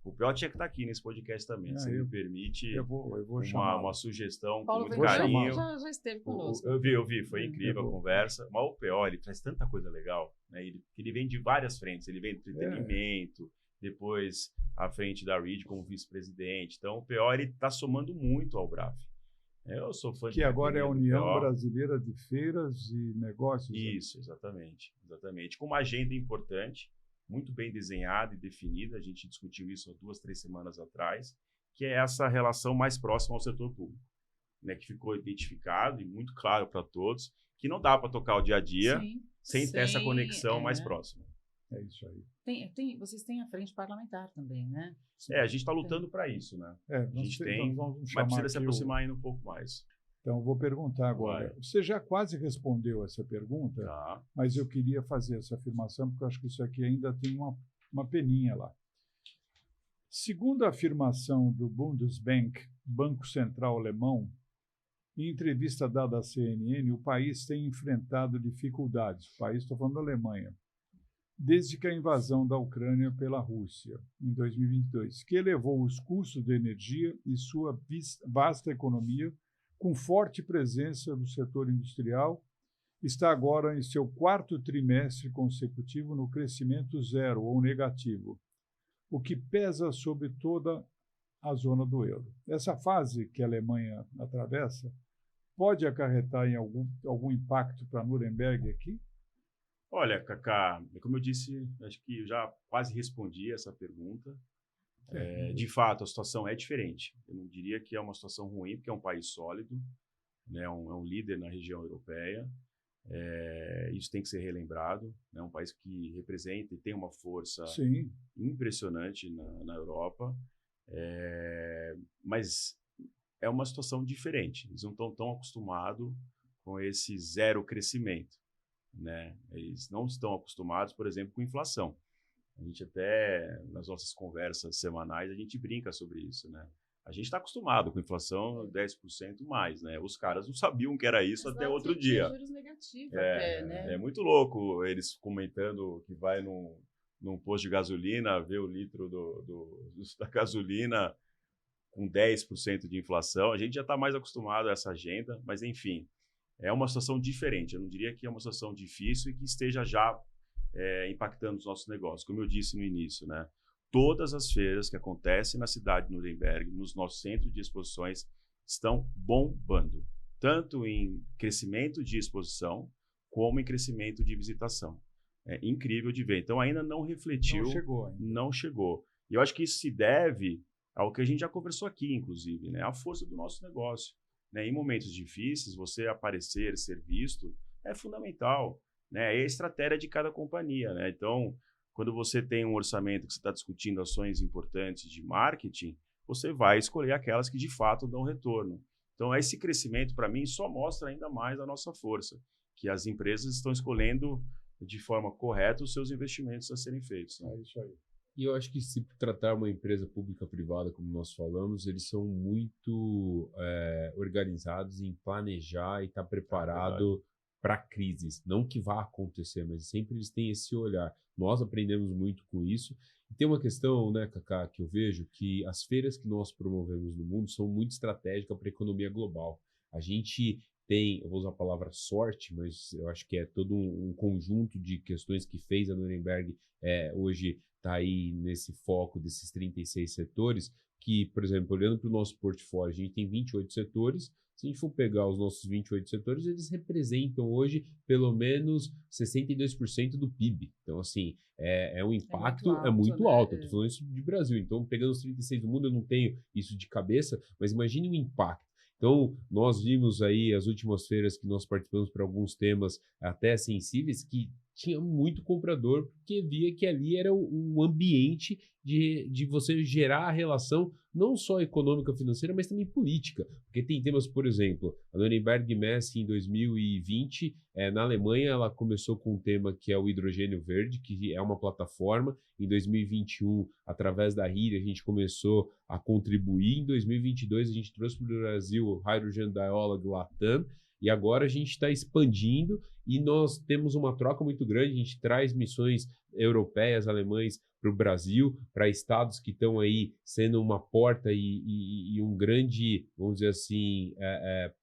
O PO tinha que estar aqui nesse podcast também, se me permite. Eu vou uma sugestão Paulo com muito Ventura carinho. já esteve conosco. Eu vi, foi incrível a conversa. Mas o PO, ele traz tanta coisa legal, né? Ele vem de várias frentes, ele vem do entretenimento, depois à frente da Reed como vice-presidente. Então, o PO está somando muito ao BRAF. Eu sou fã de que agora é a União Brasileira de Feiras e Negócios. Isso, exatamente. Com uma agenda importante, muito bem desenhada e definida. A gente discutiu isso há 2, 3 semanas atrás, que é essa relação mais próxima ao setor público, né, que ficou identificado e muito claro para todos, que não dá para tocar o dia a dia sem ter essa conexão mais próxima. É isso aí. Vocês têm a frente parlamentar também, né? A gente está lutando para isso, né? A gente tem, mas precisa se aproximar ainda um pouco mais. Então, vou perguntar agora. Você já quase respondeu essa pergunta, mas eu queria fazer essa afirmação, porque eu acho que isso aqui ainda tem uma peninha lá. Segundo a afirmação do Bundesbank, Banco Central Alemão, em entrevista dada à CNN, o país tem enfrentado dificuldades. O país, estou falando da Alemanha, desde que a invasão da Ucrânia pela Rússia, em 2022, que elevou os custos de energia e sua vasta economia, com forte presença do setor industrial, está agora em seu 4º trimestre consecutivo no crescimento zero ou negativo, o que pesa sobre toda a zona do euro. Essa fase que a Alemanha atravessa pode acarretar em algum impacto para Nuremberg aqui? Olha, Cacá, como eu disse, acho que eu já quase respondi essa pergunta. De fato, a situação é diferente. Eu não diria que é uma situação ruim, porque é um país sólido, né? É um líder na região europeia. Isso tem que ser relembrado. É um país que representa e tem uma força impressionante na Europa. Mas é uma situação diferente. Eles não estão tão acostumados com esse zero crescimento, né? Eles não estão acostumados, por exemplo, com inflação. A gente até, nas nossas conversas semanais, a gente brinca sobre isso, né? A gente está acostumado com inflação 10% mais, né? Os caras não sabiam que era isso até outro dia. Juros negativos até, né? É muito louco eles comentando que vai num posto de gasolina, ver o litro da gasolina com 10% de inflação. A gente já está mais acostumado a essa agenda, mas enfim, é uma situação diferente. Eu não diria que é uma situação difícil e que esteja já impactando os nossos negócios. Como eu disse no início, né? Todas as feiras que acontecem na cidade de Nuremberg, nos nossos centros de exposições, estão bombando, tanto em crescimento de exposição, como em crescimento de visitação. É incrível de ver. Então, ainda não refletiu. Não chegou. E eu acho que isso se deve ao que a gente já conversou aqui, inclusive, né? A força do nosso negócio, né? Em momentos difíceis, você aparecer, ser visto, é fundamental, né? É a estratégia de cada companhia, né? Então, quando você tem um orçamento que você está discutindo ações importantes de marketing, você vai escolher aquelas que de fato dão retorno. Então, esse crescimento, para mim, só mostra ainda mais a nossa força, que as empresas estão escolhendo de forma correta os seus investimentos a serem feitos, né? É isso aí. E eu acho que se tratar uma empresa pública-privada, como nós falamos, eles são muito organizados em planejar e estar preparado para crises. Não que vá acontecer, mas sempre eles têm esse olhar. Nós aprendemos muito com isso. E tem uma questão, né, Cacá, que eu vejo que as feiras que nós promovemos no mundo são muito estratégicas para a economia global. A gente tem, eu vou usar a palavra sorte, mas eu acho que é todo um conjunto de questões que fez a Nuremberg hoje está aí nesse foco desses 36 setores, que, por exemplo, olhando para o nosso portfólio, a gente tem 28 setores. Se a gente for pegar os nossos 28 setores, eles representam hoje pelo menos 62% do PIB. Então, assim, um impacto muito alto. Eu estou falando isso de Brasil. Então, pegando os 36 do mundo, eu não tenho isso de cabeça, mas imagine o impacto. Então, nós vimos aí as últimas feiras que nós participamos para alguns temas até sensíveis, que tinha muito comprador, porque via que ali era o ambiente de você gerar a relação não só econômica, financeira, mas também política. Porque tem temas, por exemplo, a Nuremberg Messe em 2020, na Alemanha, ela começou com um tema que é o hidrogênio verde, que é uma plataforma. Em 2021, através da RIR, a gente começou a contribuir. Em 2022, a gente trouxe para o Brasil o Hydrogen Dialogue Latam, e agora a gente está expandindo e nós temos uma troca muito grande. A gente traz missões europeias, alemães para o Brasil, para estados que estão aí sendo uma porta e um grande, vamos dizer assim,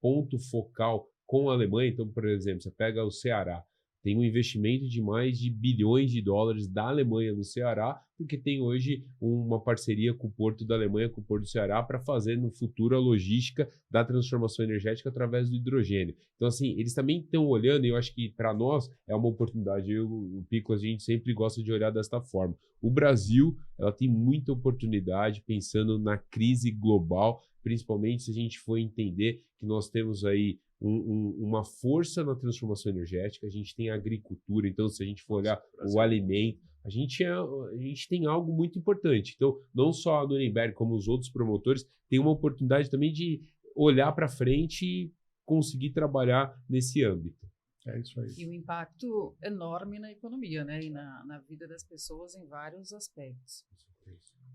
ponto focal com a Alemanha. Então, por exemplo, você pega o Ceará, tem um investimento de mais de bilhões de dólares da Alemanha no Ceará, porque tem hoje uma parceria com o Porto da Alemanha, com o Porto do Ceará, para fazer no futuro a logística da transformação energética através do hidrogênio. Então, assim, eles também estão olhando, e eu acho que para nós é uma oportunidade. O Pico, a gente sempre gosta de olhar desta forma. O Brasil, ela tem muita oportunidade pensando na crise global, principalmente se a gente for entender que nós temos aí uma força na transformação energética, a gente tem a agricultura. Então, se a gente for olhar o alimento, a gente tem algo muito importante. Então, não só a Nuremberg, como os outros promotores, tem uma oportunidade também de olhar para frente e conseguir trabalhar nesse âmbito. É isso aí. E um impacto enorme na economia, né? E na vida das pessoas em vários aspectos.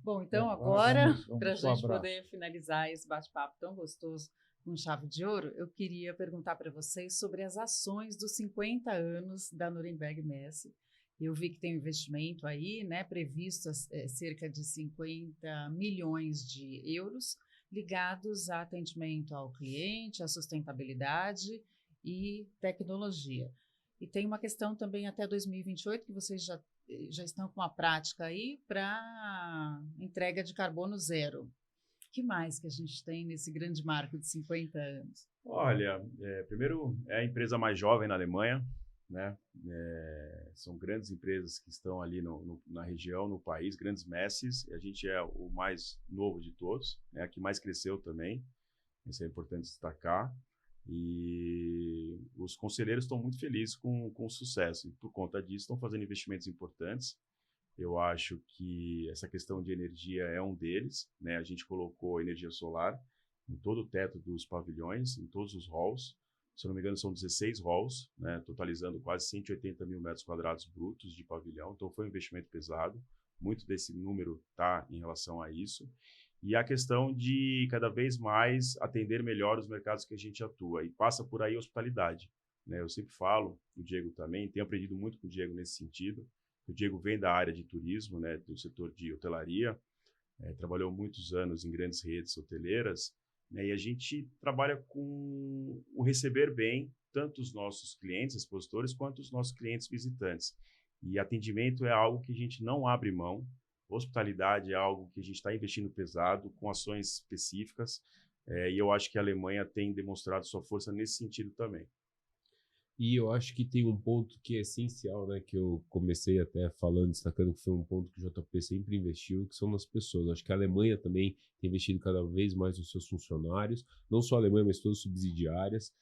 Bom, então agora, para a gente poder finalizar esse bate-papo tão gostoso com chave de ouro, eu queria perguntar para vocês sobre as ações dos 50 anos da Nuremberg Messe. Eu vi que tem um investimento aí, né, previsto cerca de 50 milhões de euros, ligados a atendimento ao cliente, à sustentabilidade e tecnologia. E tem uma questão também até 2028, que vocês já estão com uma prática aí para entrega de carbono zero. O que mais que a gente tem nesse grande marco de 50 anos? Olha, primeiro, é a empresa mais jovem na Alemanha, né? São grandes empresas que estão ali na região, no país, grandes messes, e a gente é o mais novo de todos, né? A que mais cresceu também, isso é importante destacar. E os conselheiros estão muito felizes com o sucesso, e por conta disso estão fazendo investimentos importantes. Eu acho que essa questão de energia é um deles, né? A gente colocou energia solar em todo o teto dos pavilhões, em todos os halls. Se eu não me engano, são 16 halls, né? Totalizando quase 180 mil metros quadrados brutos de pavilhão. Então, foi um investimento pesado. Muito desse número está em relação a isso. E a questão de, cada vez mais, atender melhor os mercados que a gente atua. E passa por aí a hospitalidade, né? Eu sempre falo, o Diego também, tenho aprendido muito com o Diego nesse sentido. O Diego vem da área de turismo, né, do setor de hotelaria, trabalhou muitos anos em grandes redes hoteleiras, né, e a gente trabalha com o receber bem tanto os nossos clientes, expositores, quanto os nossos clientes visitantes. E atendimento é algo que a gente não abre mão, hospitalidade é algo que a gente está investindo pesado, com ações específicas, e eu acho que a Alemanha tem demonstrado sua força nesse sentido também. E eu acho que tem um ponto que é essencial, né, que eu comecei até falando, destacando que foi um ponto que o JP sempre investiu, que são nas pessoas. Eu acho que a Alemanha também tem investido cada vez mais nos seus funcionários, não só a Alemanha, mas todas as subsidiárias.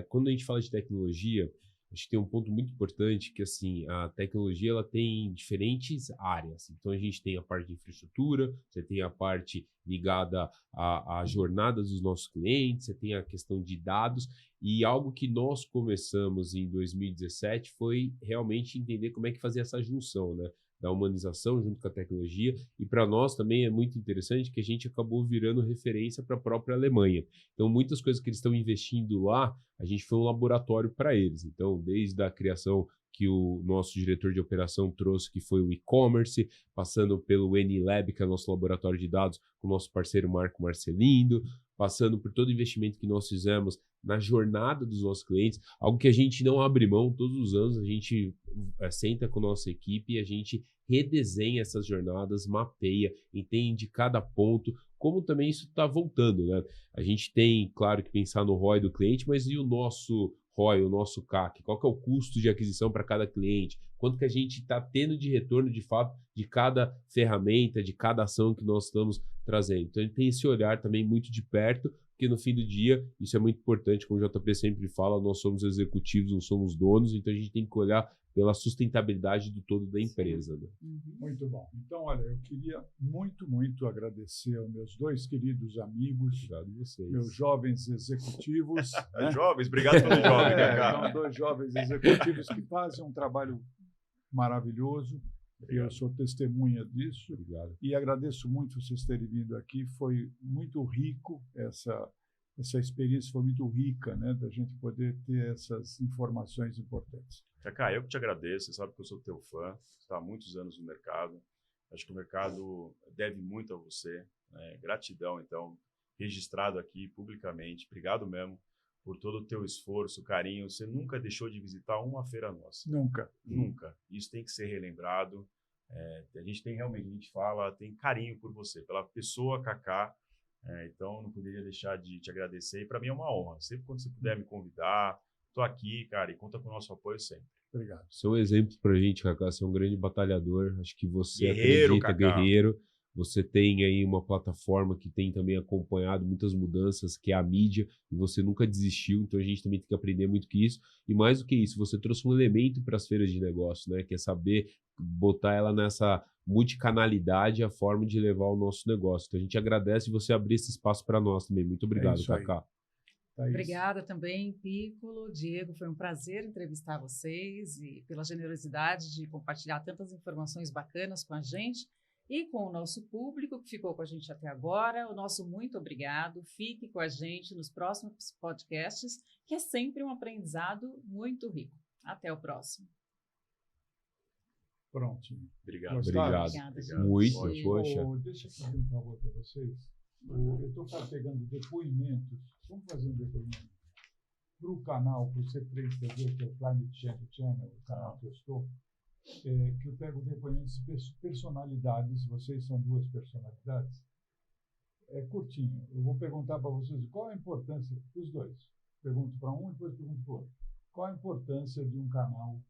Quando a gente fala de tecnologia, acho que tem um ponto muito importante que, assim, a tecnologia ela tem diferentes áreas. Então, a gente tem a parte de infraestrutura, você tem a parte ligada à jornada dos nossos clientes, você tem a questão de dados, e algo que nós começamos em 2017 foi realmente entender como é que fazer essa junção, né? da humanização junto com a tecnologia, e para nós também é muito interessante que a gente acabou virando referência para a própria Alemanha. Então, muitas coisas que eles estão investindo lá, a gente foi um laboratório para eles. Então, desde a criação que o nosso diretor de operação trouxe, que foi o e-commerce, passando pelo NLab, que é o nosso laboratório de dados, com o nosso parceiro Marco Marcelindo, passando por todo o investimento que nós fizemos na jornada dos nossos clientes, algo que a gente não abre mão. Todos os anos a gente senta com a nossa equipe e a gente redesenha essas jornadas, mapeia, entende cada ponto, como também isso está voltando, né? A gente tem, claro, que pensar no ROI do cliente, mas e o nosso ROI, o nosso CAC? Qual que é o custo de aquisição para cada cliente? Quanto que a gente está tendo de retorno, de fato, de cada ferramenta, de cada ação que nós estamos trazendo? Então, ele tem esse olhar também muito de perto, porque no fim do dia, isso é muito importante, como o JP sempre fala, nós somos executivos, não somos donos, então a gente tem que olhar pela sustentabilidade do todo da empresa. Né? Muito bom. Então, olha, eu queria muito agradecer aos meus 2 queridos amigos, Obrigado a vocês. meus jovens executivos. Né? Jovens, obrigado pelo jovem, Cacá. São 2 jovens executivos que fazem um trabalho maravilhoso. Obrigado. Eu sou testemunha disso. Obrigado. E agradeço muito vocês terem vindo aqui. Foi muito rico essa experiência, foi muito rica, né, da gente poder ter essas informações importantes. Cacá, eu que te agradeço. Você sabe que eu sou teu fã. Você está há muitos anos no mercado. Acho que o mercado deve muito a você. Né? Gratidão, então, registrado aqui publicamente. Obrigado mesmo por todo o teu esforço, carinho. Você nunca deixou de visitar uma feira nossa. Nunca. Nunca. Isso tem que ser relembrado. A gente tem realmente, a gente fala, tem carinho por você, pela pessoa Cacá. Então, não poderia deixar de te agradecer. E para mim é uma honra. Sempre quando você puder me convidar, estou aqui, cara, e conta com o nosso apoio sempre. Obrigado. São exemplos para a gente, Cacá. Você é um grande batalhador. Acho que você Guerreiro, acredita, Cacá. guerreiro. Você tem aí uma plataforma que tem também acompanhado muitas mudanças, que é a mídia, e você nunca desistiu, então a gente também tem que aprender muito que isso. E mais do que isso, você trouxe um elemento para as feiras de negócio, né? Que é saber botar ela nessa multicanalidade, a forma de levar o nosso negócio. Então a gente agradece você abrir esse espaço para nós também. Muito obrigado, isso aí. Cacá. Thaís. Obrigada também, Piccolo, Diego, foi um prazer entrevistar vocês e pela generosidade de compartilhar tantas informações bacanas com a gente e com o nosso público que ficou com a gente até agora. O nosso muito obrigado. Fique com a gente nos próximos podcasts, que é sempre um aprendizado muito rico. Até o próximo. Prontinho. Obrigado. Gostaram? Obrigado. Obrigada, gente. Muito, Ótimo. poxa. Deixa eu fazer um favor para vocês. Eu estou pegando depoimentos. Vamos fazer um depoimento para o canal, para o C3 TV, que é o Climate Change Channel, o canal que eu estou, que eu pego depoimentos de personalidades. Vocês são 2 personalidades. É curtinho. Eu vou perguntar para vocês qual a importância dos 2. Pergunto para um e depois pergunto para o outro. Qual a importância de um canal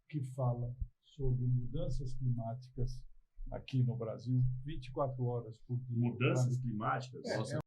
que fala sobre mudanças climáticas aqui no Brasil, 24 horas por dia? Mudanças climáticas? É